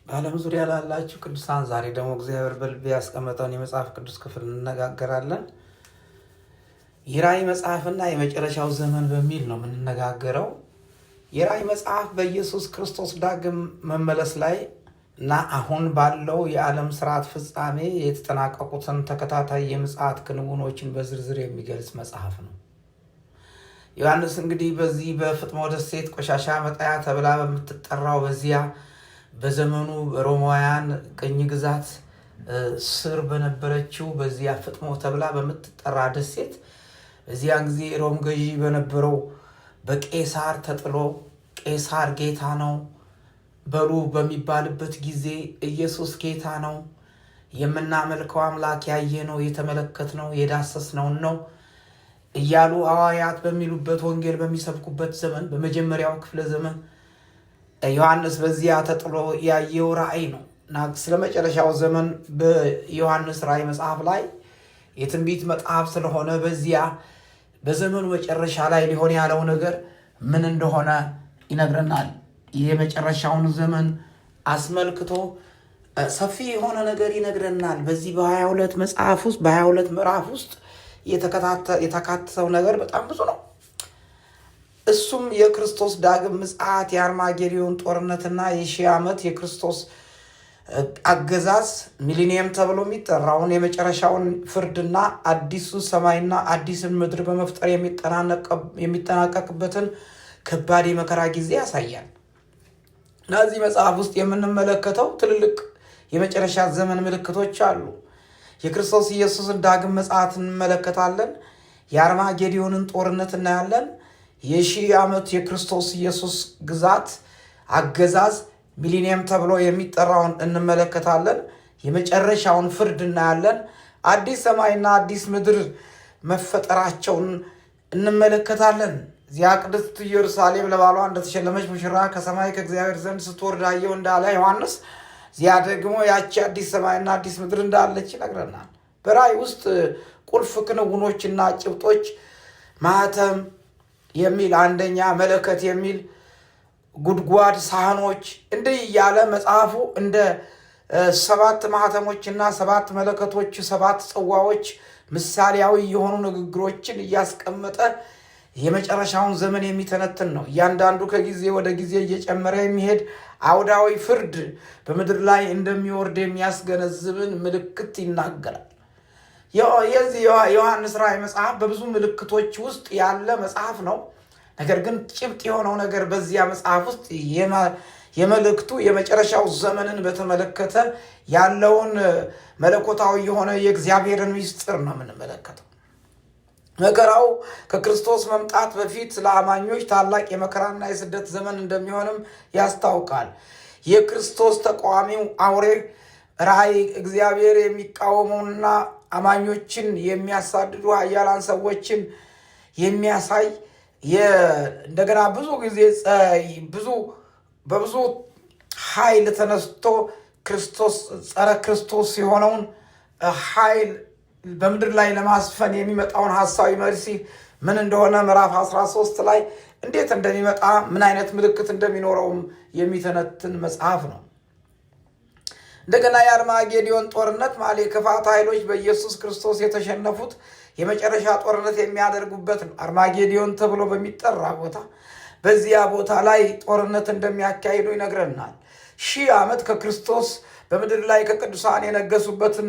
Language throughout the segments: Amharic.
በዓለም ዙሪያ ላላችሁ ቅዱሳን ዛሬ ደግሞ እግዚአብሔር በልቤ ያስቀመጠውን የመጽሐፍ ቅዱስ ክፍል እንነጋገራለን። የራእይ መጽሐፍና የመጨረሻው ዘመን በሚል ነው የምንነጋገረው። የራእይ መጽሐፍ በኢየሱስ ክርስቶስ ዳግም መመለስ ላይ እና አሁን ባለው የዓለም ስርዓት ፍጻሜ የተጠናቀቁትን ተከታታይ የምጽአት ክንውኖችን በዝርዝር የሚገልጽ መጽሐፍ ነው። ዮሐንስ እንግዲህ በዚህ በፍጥሞ ደሴት ቆሻሻ መጣያ ተብላ በምትጠራው በዚያ በዘመኑ ሮማውያን ቅኝ ግዛት ስር በነበረችው በዚያ ፍጥሞ ተብላ በምትጠራ ደሴት በዚያን ጊዜ ሮም ገዢ በነበረው በቄሳር ተጥሎ ቄሳር ጌታ ነው በሉ በሚባልበት ጊዜ ኢየሱስ ጌታ ነው፣ የምናመልከው አምላክ ያየነው የተመለከትነው የዳሰስነው ነው እያሉ ሐዋርያት በሚሉበት ወንጌል በሚሰብኩበት ዘመን በመጀመሪያው ክፍለ ዘመን ዮሐንስ በዚያ ተጥሎ ያየው ራእይ ነው እና ስለ መጨረሻው ዘመን በዮሐንስ ራእይ መጽሐፍ ላይ የትንቢት መጽሐፍ ስለሆነ በዚያ በዘመኑ መጨረሻ ላይ ሊሆን ያለው ነገር ምን እንደሆነ ይነግረናል። የመጨረሻውን ዘመን አስመልክቶ ሰፊ የሆነ ነገር ይነግረናል። በዚህ በ22 መጽሐፍ ውስጥ በ22 ምዕራፍ ውስጥ የተካተተው ነገር በጣም ብዙ ነው። እሱም የክርስቶስ ዳግም ምጽአት፣ የአርማጌዶን ጦርነትና የሺህ ዓመት የክርስቶስ አገዛዝ ሚሊኒየም ተብሎ የሚጠራውን የመጨረሻውን ፍርድና አዲሱ ሰማይና አዲስን ምድር በመፍጠር የሚጠናቀቅበትን ከባድ የመከራ ጊዜ ያሳያል። እነዚህ መጽሐፍ ውስጥ የምንመለከተው ትልልቅ የመጨረሻ ዘመን ምልክቶች አሉ። የክርስቶስ ኢየሱስን ዳግም ምጽአት እንመለከታለን። የአርማጌዶንን ጦርነት እናያለን። የሺህ ዓመት የክርስቶስ ኢየሱስ ግዛት አገዛዝ ሚሊኒየም ተብሎ የሚጠራውን እንመለከታለን። የመጨረሻውን ፍርድ እናያለን። አዲስ ሰማይና አዲስ ምድር መፈጠራቸውን እንመለከታለን። እዚያ ቅድስት ኢየሩሳሌም ለባሏ እንደተሸለመች ሙሽራ ከሰማይ ከእግዚአብሔር ዘንድ ስትወርድ አየሁ እንዳለ ዮሐንስ፣ እዚያ ደግሞ ያቺ አዲስ ሰማይና አዲስ ምድር እንዳለች ይነግረናል። በራእይ ውስጥ ቁልፍ ክንውኖችና ጭብጦች ማህተም የሚል አንደኛ፣ መለከት የሚል ጉድጓድ፣ ሳህኖች እንዲህ እያለ መጽሐፉ እንደ 7 ማህተሞችና 7 መለከቶች፣ 7 ጽዋዎች ምሳሌያዊ የሆኑ ንግግሮችን እያስቀመጠ የመጨረሻውን ዘመን የሚተነትን ነው። እያንዳንዱ ከጊዜ ወደ ጊዜ እየጨመረ የሚሄድ አውዳዊ ፍርድ በምድር ላይ እንደሚወርድ የሚያስገነዝብን ምልክት ይናገራል። የዚህ ዮሐንስ ራእይ መጽሐፍ በብዙ ምልክቶች ውስጥ ያለ መጽሐፍ ነው። ነገር ግን ጭብጥ የሆነው ነገር በዚያ መጽሐፍ ውስጥ የመልእክቱ የመጨረሻው ዘመንን በተመለከተ ያለውን መለኮታዊ የሆነ የእግዚአብሔርን ምስጢር ነው የምንመለከተው። መከራው ከክርስቶስ መምጣት በፊት ለአማኞች ታላቅ የመከራና የስደት ዘመን እንደሚሆንም ያስታውቃል። የክርስቶስ ተቃዋሚው አውሬ ራእይ እግዚአብሔር የሚቃወሙና አማኞችን የሚያሳድዱ ኃያላን ሰዎችን የሚያሳይ እንደገና ብዙ ጊዜ በብዙ ኃይል ተነስቶ ክርስቶስ ጸረ ክርስቶስ የሆነውን ኃይል በምድር ላይ ለማስፈን የሚመጣውን ሐሳዊ መልሲ ምን እንደሆነ ምዕራፍ 13 ላይ እንዴት እንደሚመጣ ምን አይነት ምልክት እንደሚኖረውም የሚተነትን መጽሐፍ ነው። እንደገና የአርማጌዶን ጦርነት ማለት የክፋት ኃይሎች በኢየሱስ ክርስቶስ የተሸነፉት የመጨረሻ ጦርነት የሚያደርጉበት ነው። አርማጌዶን ተብሎ በሚጠራ ቦታ በዚያ ቦታ ላይ ጦርነት እንደሚያካሂዱ ይነግረናል። 1000 ዓመት ከክርስቶስ በምድር ላይ ከቅዱሳን የነገሰበትን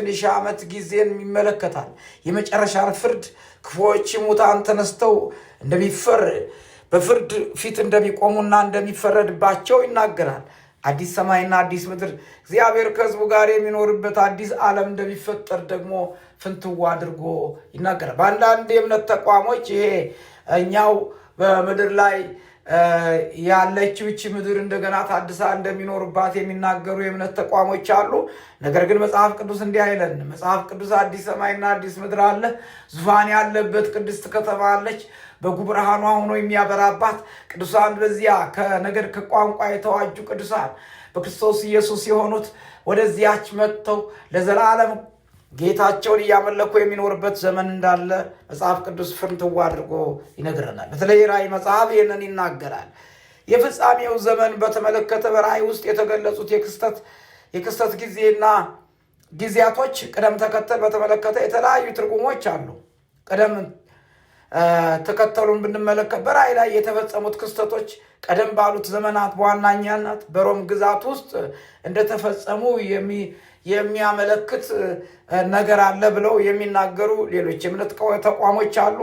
የ1000 ዓመት ጊዜን ይመለከታል። የመጨረሻ ፍርድ ክፉዎች ሙታን ተነስተው በፍርድ ፊት እንደሚቆሙና እንደሚፈረድባቸው ይናገራል። አዲስ ሰማይና አዲስ ምድር እግዚአብሔር ከሕዝቡ ጋር የሚኖርበት አዲስ ዓለም እንደሚፈጠር ደግሞ ፍንትዋ አድርጎ ይናገራል። በአንዳንድ የእምነት ተቋሞች ይሄ እኛው በምድር ላይ ያለችው ይህች ምድር እንደገና ታድሳ እንደሚኖርባት የሚናገሩ የእምነት ተቋሞች አሉ። ነገር ግን መጽሐፍ ቅዱስ እንዲህ አይለን። መጽሐፍ ቅዱስ አዲስ ሰማይና አዲስ ምድር አለ፣ ዙፋን ያለበት ቅድስት ከተማ አለች፣ በጉ ብርሃኗ ሆኖ የሚያበራባት ቅዱሳን፣ በዚያ ከነገድ ከቋንቋ የተዋጁ ቅዱሳን በክርስቶስ ኢየሱስ የሆኑት ወደዚያች መጥተው ለዘላለም ጌታቸውን እያመለኩ የሚኖርበት ዘመን እንዳለ መጽሐፍ ቅዱስ ፍንትዋ አድርጎ ይነግረናል። በተለይ ራእይ መጽሐፍ ይህንን ይናገራል። የፍጻሜው ዘመን በተመለከተ በራእይ ውስጥ የተገለጹት የክስተት ጊዜና ጊዜያቶች ቅደም ተከተል በተመለከተ የተለያዩ ትርጉሞች አሉ። ቅደም ተከተሉን ብንመለከት በራእይ ላይ የተፈጸሙት ክስተቶች ቀደም ባሉት ዘመናት በዋናኛነት በሮም ግዛት ውስጥ እንደተፈጸሙ የሚያመለክት ነገር አለ ብለው የሚናገሩ ሌሎች የእምነት ተቋሞች አሉ።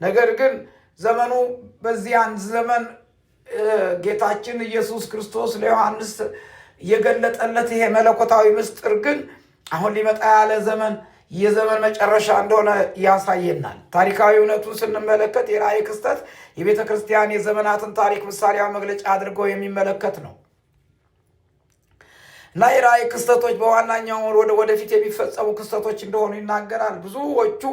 ነገር ግን ዘመኑ በዚያን ዘመን ጌታችን ኢየሱስ ክርስቶስ ለዮሐንስ የገለጠለት ይሄ መለኮታዊ ምስጢር ግን አሁን ሊመጣ ያለ ዘመን የዘመን መጨረሻ እንደሆነ ያሳየናል። ታሪካዊ እውነቱን ስንመለከት የራእይ ክስተት የቤተ ክርስቲያን የዘመናትን ታሪክ ምሳሌያዊ መግለጫ አድርገው የሚመለከት ነው እና የራእይ ክስተቶች በዋናኛው ወደፊት የሚፈጸሙ ክስተቶች እንደሆኑ ይናገራል። ብዙዎቹ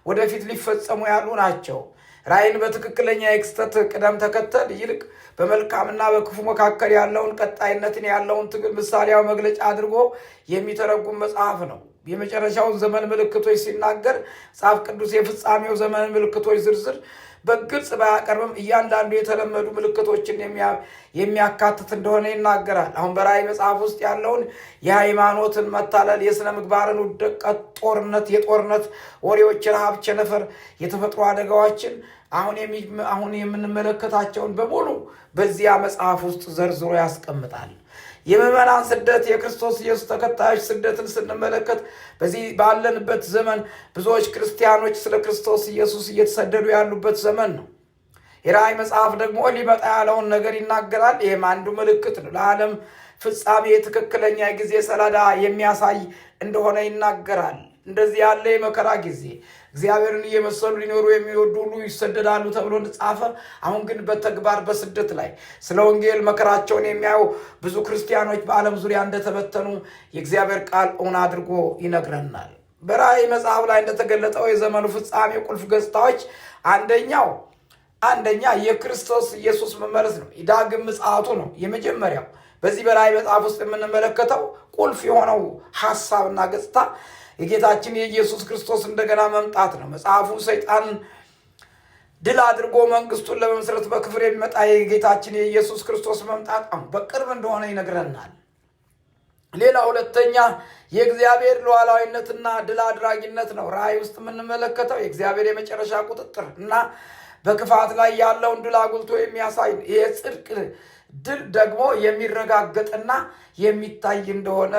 ወደፊት ሊፈጸሙ ያሉ ናቸው። ራእይን በትክክለኛ የክስተት ቅደም ተከተል ይልቅ በመልካምና በክፉ መካከል ያለውን ቀጣይነትን ያለውን ትግል ምሳሌያዊ መግለጫ አድርጎ የሚተረጉም መጽሐፍ ነው። የመጨረሻውን ዘመን ምልክቶች ሲናገር መጽሐፍ ቅዱስ የፍጻሜው ዘመን ምልክቶች ዝርዝር በግልጽ ባያቀርብም እያንዳንዱ የተለመዱ ምልክቶችን የሚያካትት እንደሆነ ይናገራል። አሁን በራእይ መጽሐፍ ውስጥ ያለውን የሃይማኖትን መታለል፣ የሥነ ምግባርን ውድቀት፣ የጦርነት ወሬዎች፣ ረሃብ፣ ቸነፈር፣ የተፈጥሮ አደጋዎችን አሁን የምንመለከታቸውን በሙሉ በዚያ መጽሐፍ ውስጥ ዘርዝሮ ያስቀምጣል። የምዕመናን ስደት፣ የክርስቶስ ኢየሱስ ተከታዮች ስደትን ስንመለከት በዚህ ባለንበት ዘመን ብዙዎች ክርስቲያኖች ስለ ክርስቶስ ኢየሱስ እየተሰደዱ ያሉበት ዘመን ነው። የራእይ መጽሐፍ ደግሞ ሊመጣ ያለውን ነገር ይናገራል። ይህም አንዱ ምልክት ነው። ለዓለም ፍጻሜ ትክክለኛ ጊዜ ሰሌዳ የሚያሳይ እንደሆነ ይናገራል። እንደዚህ ያለ የመከራ ጊዜ እግዚአብሔርን እየመሰሉ ሊኖሩ የሚወዱ ሁሉ ይሰደዳሉ ተብሎ እንደተጻፈ፣ አሁን ግን በተግባር በስደት ላይ ስለ ወንጌል መከራቸውን የሚያዩ ብዙ ክርስቲያኖች በዓለም ዙሪያ እንደተበተኑ የእግዚአብሔር ቃል እውን አድርጎ ይነግረናል። በራእይ መጽሐፍ ላይ እንደተገለጠው የዘመኑ ፍጻሜ ቁልፍ ገጽታዎች አንደኛ የክርስቶስ ኢየሱስ መመለስ ነው። የዳግም ምጽአቱ ነው የመጀመሪያው። በዚህ በራእይ መጽሐፍ ውስጥ የምንመለከተው ቁልፍ የሆነው ሐሳብና ገጽታ የጌታችን የኢየሱስ ክርስቶስ እንደገና መምጣት ነው። መጽሐፉ ሰይጣንን ድል አድርጎ መንግስቱን ለመመስረት በክብር የሚመጣ የጌታችን የኢየሱስ ክርስቶስ መምጣት በቅርብ እንደሆነ ይነግረናል። ሌላ ሁለተኛ የእግዚአብሔር ሉዓላዊነትና ድል አድራጊነት ነው። ራእይ ውስጥ የምንመለከተው የእግዚአብሔር የመጨረሻ ቁጥጥር እና በክፋት ላይ ያለውን ድል አጉልቶ የሚያሳይ የጽድቅ ድል ደግሞ የሚረጋገጥና የሚታይ እንደሆነ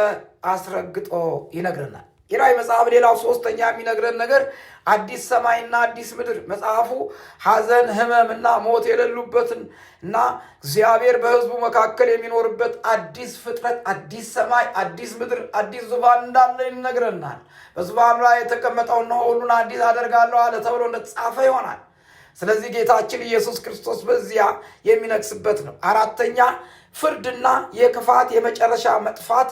አስረግጦ ይነግረናል። የራእይ መጽሐፍ ሌላው ሶስተኛ የሚነግረን ነገር አዲስ ሰማይና አዲስ ምድር፣ መጽሐፉ ሐዘን፣ ሕመምና ሞት የሌሉበትን እና እግዚአብሔር በሕዝቡ መካከል የሚኖርበት አዲስ ፍጥረት፣ አዲስ ሰማይ፣ አዲስ ምድር፣ አዲስ ዙፋን እንዳለ ይነግረናል። በዙፋኑ ላይ የተቀመጠው እነሆ ሁሉን አዲስ አደርጋለሁ አለ ተብሎ እንደተጻፈ ይሆናል። ስለዚህ ጌታችን ኢየሱስ ክርስቶስ በዚያ የሚነግስበት ነው። አራተኛ ፍርድና የክፋት የመጨረሻ መጥፋት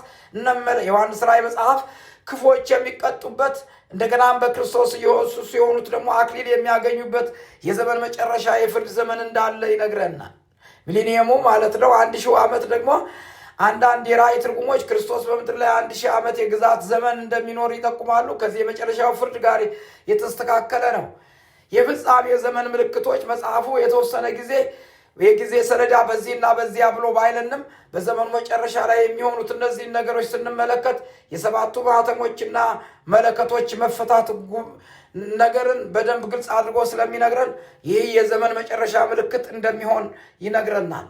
ዮሐንስ ራእይ መጽሐፍ ክፎች የሚቀጡበት እንደገናም በክርስቶስ ኢየሱስ የሆኑት ደግሞ አክሊል የሚያገኙበት የዘመን መጨረሻ የፍርድ ዘመን እንዳለ ይነግረናል። ሚሊኒየሙ ማለት ነው 1000 ዓመት ደግሞ አንዳንድ የራእይ ትርጉሞች ክርስቶስ በምድር ላይ 1000 ዓመት የግዛት ዘመን እንደሚኖር ይጠቁማሉ። ከዚህ የመጨረሻው ፍርድ ጋር የተስተካከለ ነው። የፍጻሜ ዘመን ምልክቶች መጽሐፉ የተወሰነ የጊዜ ሰሌዳ በዚህና በዚያ ብሎ ባይለንም በዘመኑ መጨረሻ ላይ የሚሆኑት እነዚህን ነገሮች ስንመለከት የሰባቱ ማኅተሞችና መለከቶች መፈታት ነገርን በደንብ ግልጽ አድርጎ ስለሚነግረን ይህ የዘመን መጨረሻ ምልክት እንደሚሆን ይነግረናል።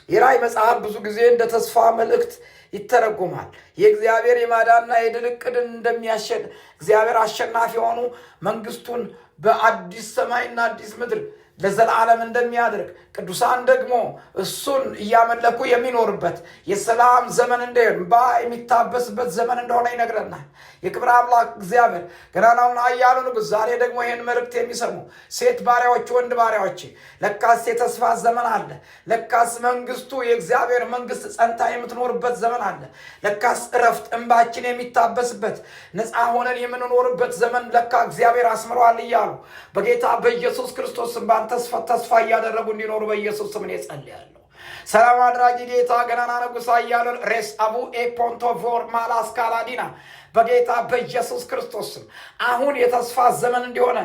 የራእይ መጽሐፍ ብዙ ጊዜ እንደ ተስፋ መልእክት ይተረጎማል። የእግዚአብሔር የማዳንና የድል ዕቅድን እንደሚያሸን እግዚአብሔር አሸናፊ የሆኑ መንግስቱን በአዲስ ሰማይና አዲስ ምድር ለዘላለም እንደሚያደርግ ቅዱሳን ደግሞ እሱን እያመለኩ የሚኖርበት የሰላም ዘመን እንባ የሚታበስበት ዘመን እንደሆነ ይነግረናል። የክብር አምላክ እግዚአብሔር ገናናውና ኃያሉ ንጉሥ ዛሬ ደግሞ ይህን መልእክት የሚሰሙ ሴት ባሪያዎች፣ ወንድ ባሪያዎች ለካስ የተስፋ ዘመን አለ። ለካስ መንግስቱ የእግዚአብሔር መንግስት ጸንታ የምትኖርበት ዘመን አለ። ለካስ እረፍት እንባችን የሚታበስበት ነፃ ሆነን የምንኖርበት ዘመን ለካ እግዚአብሔር አስምሯል እያሉ በጌታ በኢየሱስ ክርስቶስ ተስፋ እያደረጉ እንዲኖሩ በኢየሱስ ስም እጸልያለሁ። ሰላም አድራጊ ጌታ ገናና ንጉሥ ኃያሉን ሬስ አቡ ኤፖንቶቮር ማላስካላዲና በጌታ በኢየሱስ ክርስቶስ አሁን የተስፋ ዘመን እንዲሆነ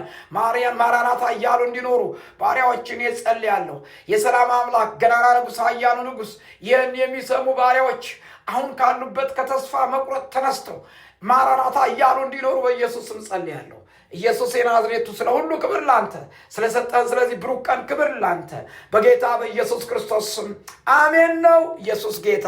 ማራናታ እያሉ እንዲኖሩ ባሪያዎችን እጸልያለሁ። የሰላም አምላክ ገናና ንጉሥ ኃያሉ ንጉሥ ይህን የሚሰሙ ባሪያዎች አሁን ካሉበት ከተስፋ መቁረጥ ተነስተው ማራናታ እያሉ እንዲኖሩ በኢየሱስ ስም ጸልያለሁ። ኢየሱስ የናዝሬቱ ስለ ሁሉ ክብር ላንተ ስለሰጠን ስለዚህ ብሩክ ቀን ክብር ላንተ በጌታ በኢየሱስ ክርስቶስ ስም አሜን ነው። ኢየሱስ ጌታ